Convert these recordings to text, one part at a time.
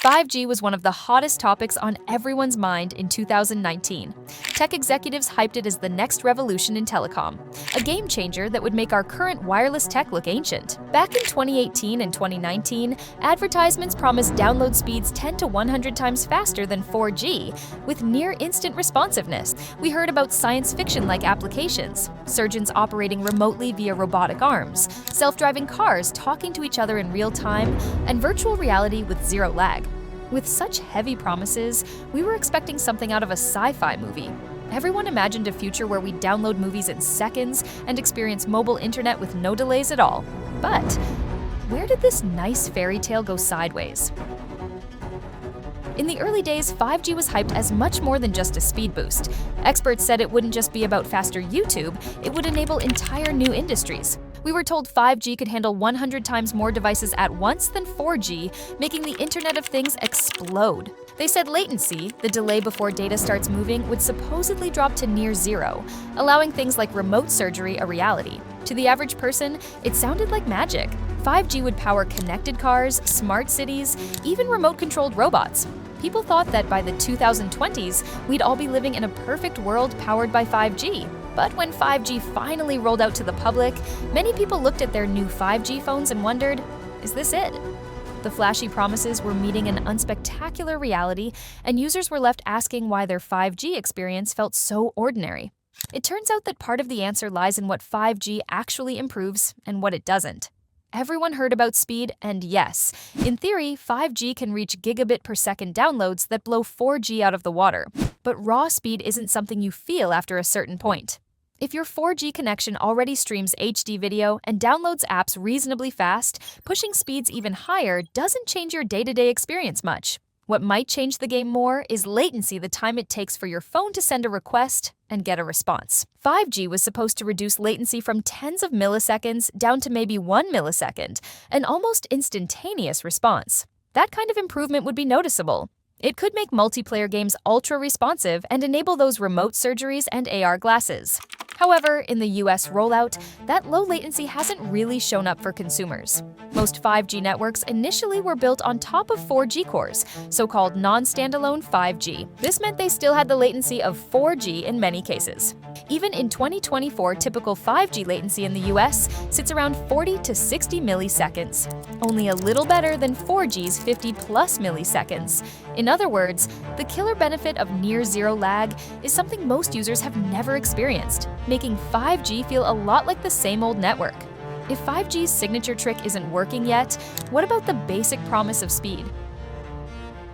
5G was one of the hottest topics on everyone's mind in 2019. Tech executives hyped it as the next revolution in telecom, a game changer that would make our current wireless tech look ancient. Back in 2018 and 2019, advertisements promised download speeds 10 to 100 times faster than 4G, with near-instant responsiveness. We heard about science fiction-like applications, surgeons operating remotely via robotic arms, self-driving cars talking to each other in real time, and virtual reality with zero lag. With such heavy promises, we were expecting something out of a sci-fi movie. Everyone imagined a future where we'd download movies in seconds and experience mobile internet with no delays at all. But where did this nice fairy tale go sideways? In the early days, 5G was hyped as much more than just a speed boost. Experts said it wouldn't just be about faster YouTube, it would enable entire new industries. We were told 5G could handle 100 times more devices at once than 4G, making the Internet of Things explode. They said latency, the delay before data starts moving, would supposedly drop to near zero, allowing things like remote surgery a reality. To the average person, it sounded like magic. 5G would power connected cars, smart cities, even remote-controlled robots. People thought that by the 2020s, we'd all be living in a perfect world powered by 5G. But when 5G finally rolled out to the public, many people looked at their new 5G phones and wondered, is this it? The flashy promises were meeting an unspectacular reality, and users were left asking why their 5G experience felt so ordinary. It turns out that part of the answer lies in what 5G actually improves and what it doesn't. Everyone heard about speed, and yes, in theory, 5G can reach gigabit per second downloads that blow 4G out of the water. But raw speed isn't something you feel after a certain point. If your 4G connection already streams HD video and downloads apps reasonably fast, pushing speeds even higher doesn't change your day-to-day experience much. What might change the game more is latency, the time it takes for your phone to send a request and get a response. 5G was supposed to reduce latency from tens of milliseconds down to maybe 1 millisecond, an almost instantaneous response. That kind of improvement would be noticeable. It could make multiplayer games ultra-responsive and enable those remote surgeries and AR glasses. However, in the US rollout, that low latency hasn't really shown up for consumers. Most 5G networks initially were built on top of 4G cores, so-called non-standalone 5G. This meant they still had the latency of 4G in many cases. Even in 2024, typical 5G latency in the US sits around 40 to 60 milliseconds, only a little better than 4G's 50 plus milliseconds. In other words, the killer benefit of near-zero lag is something most users have never experienced, making 5G feel a lot like the same old network. If 5G's signature trick isn't working yet, what about the basic promise of speed?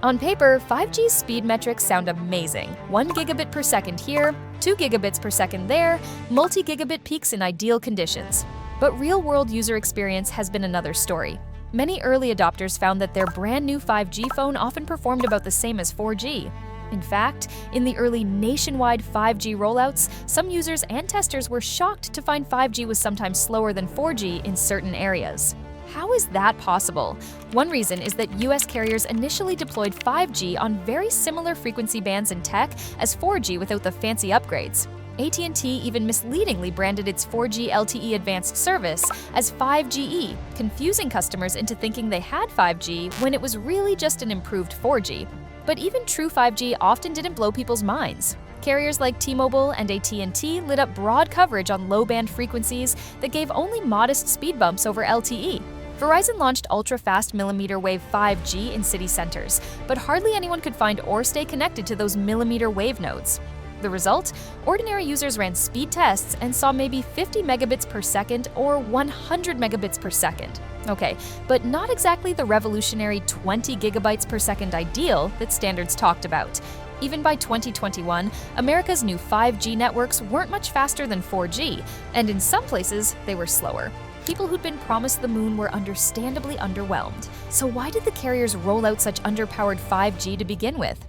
On paper, 5G's speed metrics sound amazing. 1 gigabit per second here, 2 gigabits per second there, multi-gigabit peaks in ideal conditions. But real-world user experience has been another story. Many early adopters found that their brand new 5G phone often performed about the same as 4G. In fact, in the early nationwide 5G rollouts, some users and testers were shocked to find 5G was sometimes slower than 4G in certain areas. How is that possible? One reason is that US carriers initially deployed 5G on very similar frequency bands and tech as 4G without the fancy upgrades. at&t even misleadingly branded its 4G LTE advanced service as 5GE, confusing customers into thinking they had 5G when it was really just an improved 4G. But even true 5G often didn't blow people's minds. Carriers like T-Mobile and at&t lit up broad coverage on low-band frequencies that gave only modest speed bumps over LTE. Verizon launched ultra-fast millimeter wave 5G in city centers, but hardly anyone could find or stay connected to those millimeter wave nodes. The result? Ordinary users ran speed tests and saw maybe 50 megabits per second or 100 megabits per second. Okay, but not exactly the revolutionary 20 gigabytes per second ideal that standards talked about. Even by 2021, America's new 5G networks weren't much faster than 4G, and in some places, they were slower. People who'd been promised the moon were understandably underwhelmed. So why did the carriers roll out such underpowered 5G to begin with?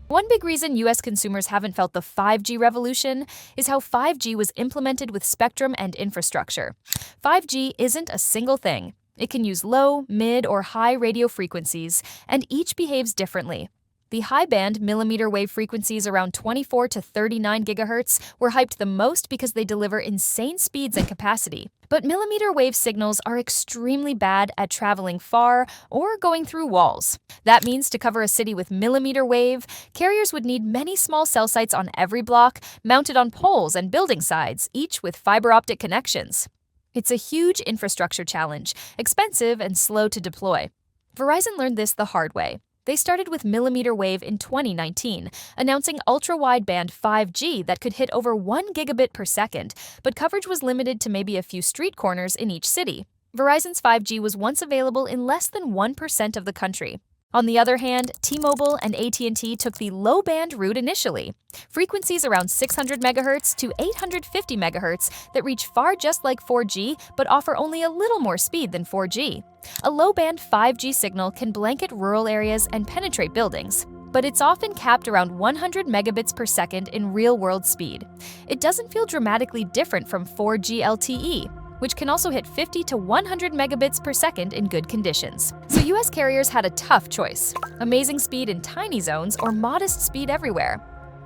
One big reason US consumers haven't felt the 5G revolution is how 5G was implemented with spectrum and infrastructure. 5G isn't a single thing. It can use low, mid, or high radio frequencies, and each behaves differently. The high-band millimeter wave frequencies around 24 to 39 gigahertz were hyped the most because they deliver insane speeds and capacity. But millimeter wave signals are extremely bad at traveling far or going through walls. That means to cover a city with millimeter wave, carriers would need many small cell sites on every block, mounted on poles and building sides, each with fiber optic connections. It's a huge infrastructure challenge, expensive and slow to deploy. Verizon learned this the hard way. They started with millimeter wave in 2019, announcing ultra-wideband 5G that could hit over 1 gigabit per second, but coverage was limited to maybe a few street corners in each city. Verizon's 5G was once available in less than 1% of the country. On the other hand, T-Mobile and at&t took the low-band route initially, frequencies around 600 MHz to 850 MHz that reach far just like 4G but offer only a little more speed than 4G. A low-band 5G signal can blanket rural areas and penetrate buildings, but it's often capped around 100 megabits per second in real-world speed. It doesn't feel dramatically different from 4G LTE, which can also hit 50 to 100 megabits per second in good conditions. So US carriers had a tough choice: amazing speed in tiny zones or modest speed everywhere.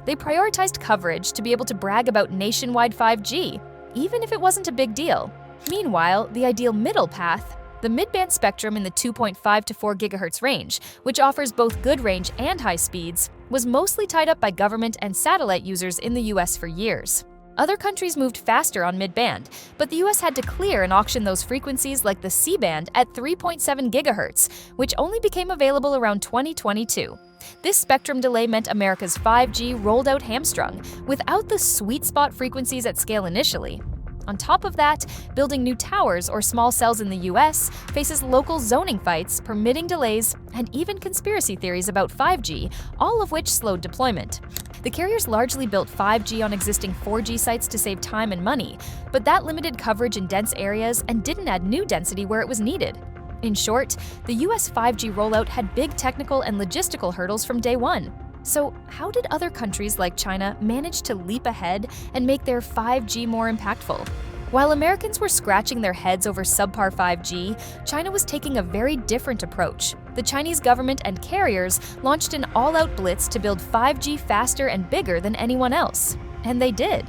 They prioritized coverage to be able to brag about nationwide 5G, even if it wasn't a big deal. Meanwhile, the ideal middle path, the mid-band spectrum in the 2.5 to 4 GHz range, which offers both good range and high speeds, was mostly tied up by government and satellite users in the US for years. Other countries moved faster on mid-band, but the US had to clear and auction those frequencies like the C-band at 3.7 GHz, which only became available around 2022. This spectrum delay meant America's 5G rolled out hamstrung, without the sweet spot frequencies at scale initially. On top of that, building new towers or small cells in the US faces local zoning fights, permitting delays, and even conspiracy theories about 5G, all of which slowed deployment. The carriers largely built 5G on existing 4G sites to save time and money, but that limited coverage in dense areas and didn't add new density where it was needed. In short, the US 5G rollout had big technical and logistical hurdles from day one. So how did other countries like China manage to leap ahead and make their 5G more impactful? While Americans were scratching their heads over subpar 5G, China was taking a very different approach. The Chinese government and carriers launched an all-out blitz to build 5G faster and bigger than anyone else. And they did.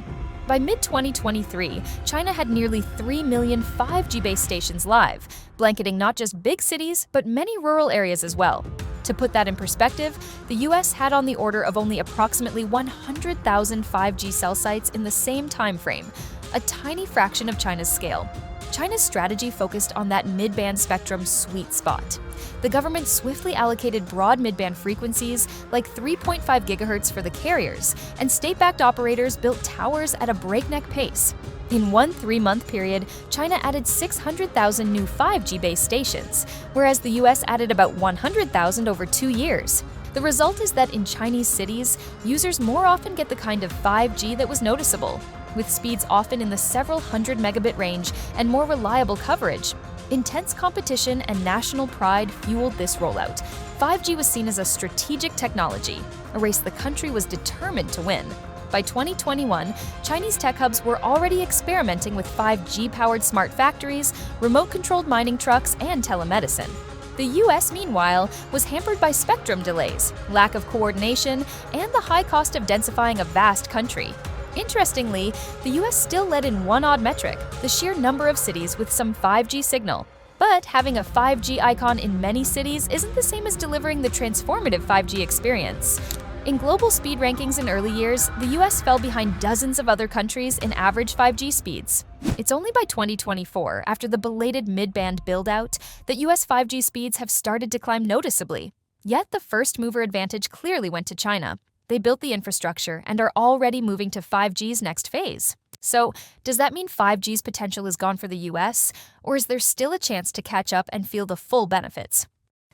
By mid-2023, China had nearly 3 million 5G base stations live, blanketing not just big cities, but many rural areas as well. To put that in perspective, the US had on the order of only approximately 100,000 5G cell sites in the same time frame, a tiny fraction of China's scale. China's strategy focused on that mid-band spectrum sweet spot. The government swiftly allocated broad mid-band frequencies like 3.5 GHz for the carriers, and state-backed operators built towers at a breakneck pace. In one 3-month period, China added 600,000 new 5G base stations, whereas the US added about 100,000 over 2 years. The result is that in Chinese cities, users more often get the kind of 5G that was noticeable, with speeds often in the several hundred megabit range and more reliable coverage. Intense competition and national pride fueled this rollout. 5G was seen as a strategic technology, a race the country was determined to win. By 2021, Chinese tech hubs were already experimenting with 5G-powered smart factories, remote-controlled mining trucks, and telemedicine. The US, meanwhile, was hampered by spectrum delays, lack of coordination, and the high cost of densifying a vast country. Interestingly, the US still led in one odd metric: the sheer number of cities with some 5G signal. But having a 5G icon in many cities isn't the same as delivering the transformative 5G experience. In global speed rankings in early years, the US fell behind dozens of other countries in average 5G speeds. It's only by 2024, after the belated mid-band build-out, that US 5G speeds have started to climb noticeably. Yet the first-mover advantage clearly went to China. They built the infrastructure and are already moving to 5G's next phase. So, does that mean 5G's potential is gone for the US, or is there still a chance to catch up and feel the full benefits?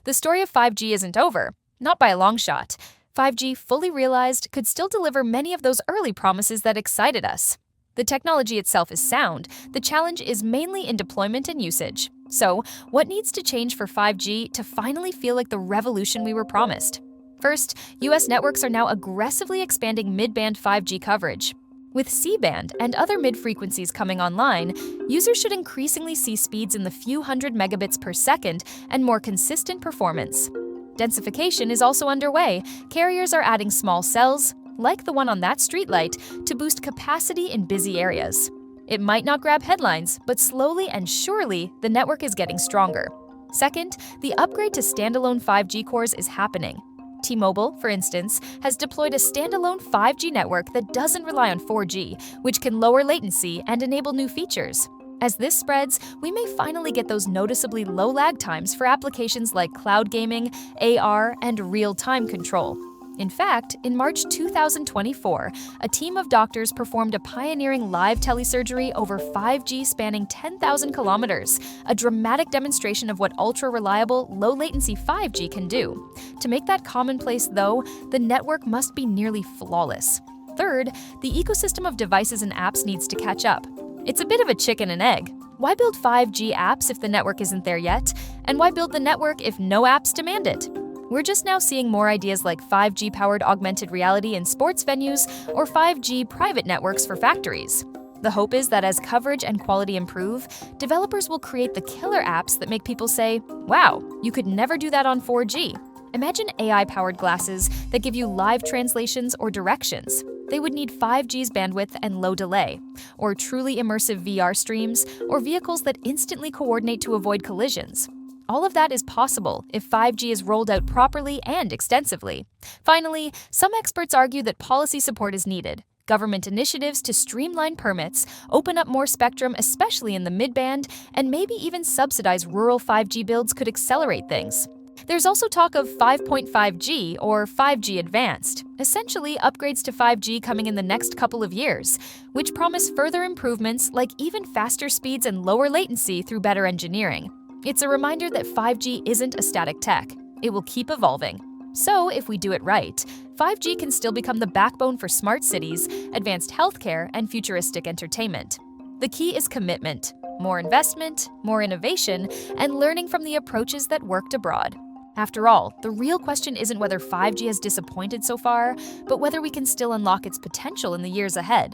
The story of 5G isn't over, not by a long shot. 5G, fully realized, could still deliver many of those early promises that excited us. The technology itself is sound. The challenge is mainly in deployment and usage. So, what needs to change for 5G to finally feel like the revolution we were promised? First, US networks are now aggressively expanding mid-band 5G coverage. With C-band and other mid-frequencies coming online, users should increasingly see speeds in the few hundred megabits per second and more consistent performance. Densification is also underway. Carriers are adding small cells, like the one on that streetlight, to boost capacity in busy areas. It might not grab headlines, but slowly and surely, the network is getting stronger. Second, the upgrade to standalone 5G cores is happening. T-Mobile, for instance, has deployed a standalone 5G network that doesn't rely on 4G, which can lower latency and enable new features. As this spreads, we may finally get those noticeably low lag times for applications like cloud gaming, AR, and real-time control. In fact, in March 2024, a team of doctors performed a pioneering live telesurgery over 5G spanning 10,000 kilometers, a dramatic demonstration of what ultra-reliable, low-latency 5G can do. To make that commonplace, though, the network must be nearly flawless. Third, the ecosystem of devices and apps needs to catch up. It's a bit of a chicken and egg. Why build 5G apps if the network isn't there yet? And why build the network if no apps demand it? We're just now seeing more ideas like 5G-powered augmented reality in sports venues or 5G private networks for factories. The hope is that as coverage and quality improve, developers will create the killer apps that make people say, wow, you could never do that on 4G. Imagine AI-powered glasses that give you live translations or directions. They would need 5G's bandwidth and low delay, or truly immersive VR streams, or vehicles that instantly coordinate to avoid collisions. All of that is possible if 5G is rolled out properly and extensively. Finally, some experts argue that policy support is needed. Government initiatives to streamline permits, open up more spectrum, especially in the mid-band, and maybe even subsidize rural 5G builds could accelerate things. There's also talk of 5.5G or 5G Advanced, essentially upgrades to 5G coming in the next couple of years, which promise further improvements like even faster speeds and lower latency through better engineering. It's a reminder that 5G isn't a static tech. It will keep evolving. So, if we do it right, 5G can still become the backbone for smart cities, advanced healthcare, and futuristic entertainment. The key is commitment, more investment, more innovation, and learning from the approaches that worked abroad. After all, the real question isn't whether 5G has disappointed so far, but whether we can still unlock its potential in the years ahead.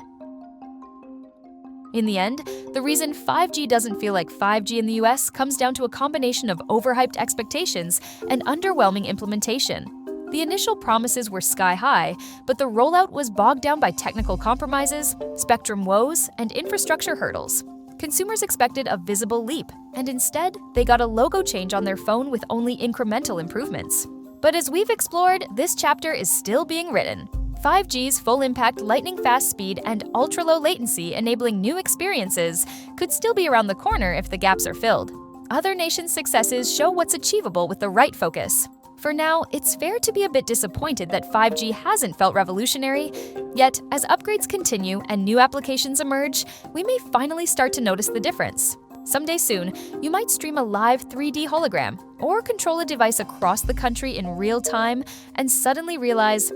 In the end, the reason 5G doesn't feel like 5G in the US comes down to a combination of overhyped expectations and underwhelming implementation. The initial promises were sky high, but the rollout was bogged down by technical compromises, spectrum woes, and infrastructure hurdles. Consumers expected a visible leap, and instead, they got a logo change on their phone with only incremental improvements. But as we've explored, this chapter is still being written. 5G's full-impact lightning-fast speed and ultra-low latency enabling new experiences could still be around the corner if the gaps are filled. Other nations' successes show what's achievable with the right focus. For now, it's fair to be a bit disappointed that 5G hasn't felt revolutionary, yet as upgrades continue and new applications emerge, we may finally start to notice the difference. Someday soon, you might stream a live 3D hologram or control a device across the country in real time and suddenly realize,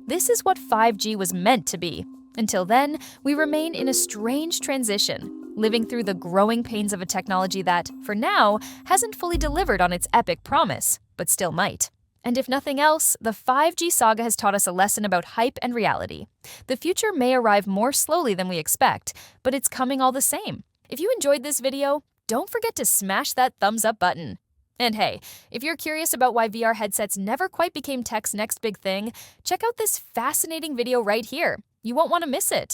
this is what 5G was meant to be. Until then, we remain in a strange transition, living through the growing pains of a technology that, for now, hasn't fully delivered on its epic promise, but still might. And if nothing else, the 5G saga has taught us a lesson about hype and reality. The future may arrive more slowly than we expect, but it's coming all the same. If you enjoyed this video, don't forget to smash that thumbs up button. And hey, if you're curious about why VR headsets never quite became tech's next big thing, check out this fascinating video right here. You won't want to miss it.